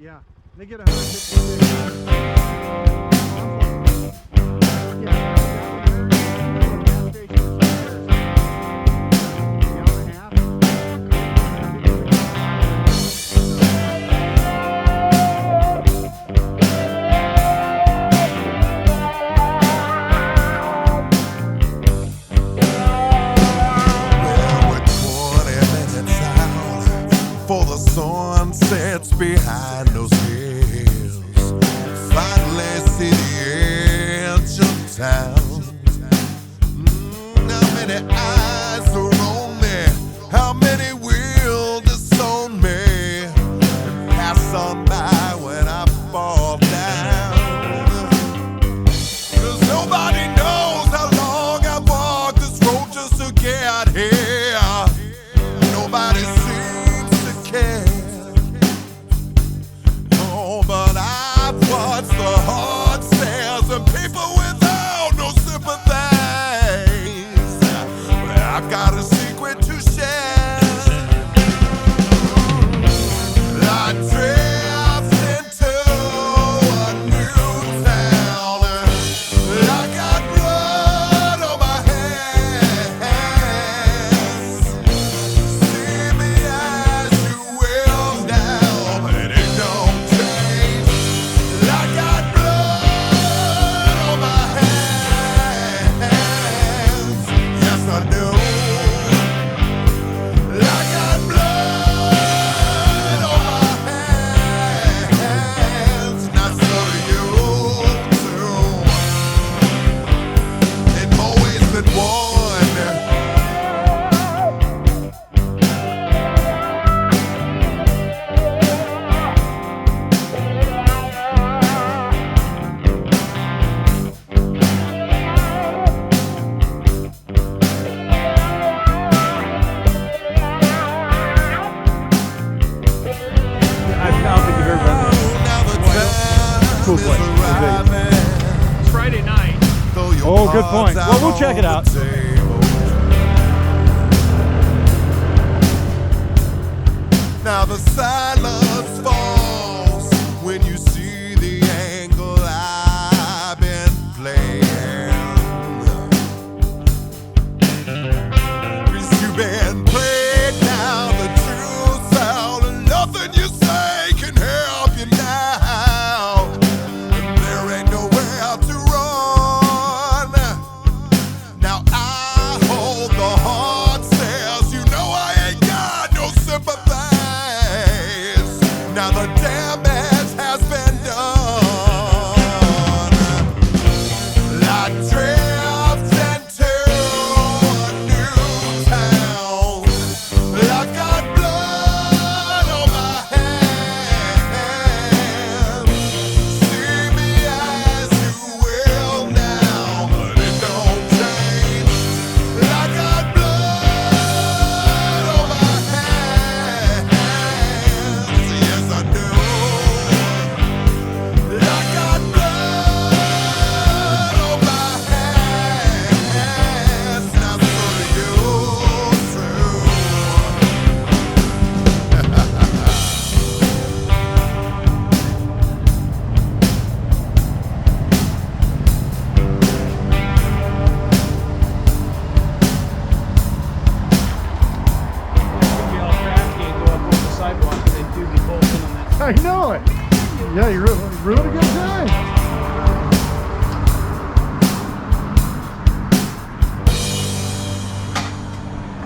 Yeah, they get 156. For the sun sets behind those hills. Finally see the edge of town. How many eyes are on me? How many will disown me and pass on by when I fall down? 'Cause nobody knows how long I've walked this road just to get here. Nobody seems to care. Oh, but I've watched the hard stares and people without no sympathy. I've got a secret to share. I drift into a new town. I got blood on my hands. See me as you will now, but it don't change. I got blood on my hands. Yes, I do. I got blood on my hands. Not so do you too. It's always been one. I don't think you've ever done this. Now the time Cool is place. arriving. Friday night. Throw your Oh, good cards point. out Well, we'll check it on out. the table. Now the silence falls when you see the angle I've been playing. 'Cause you've been played now, the truth's out, and nothing you say can help you now. And there ain't nowhere to run. Now I hold the hard stairs. You know I ain't got no sympathies. Now the damage has been done. I drift into a new town. I got blood on my hands. See me as you will now, but it don't change. I got blood on my hands. Yes, I do. I got blood on my hands. Now so do you too. Be all crafty and go up over the sidewalk and then do the whole thing on that. I know it. Yeah, you're really a good time.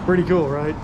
Pretty cool, right?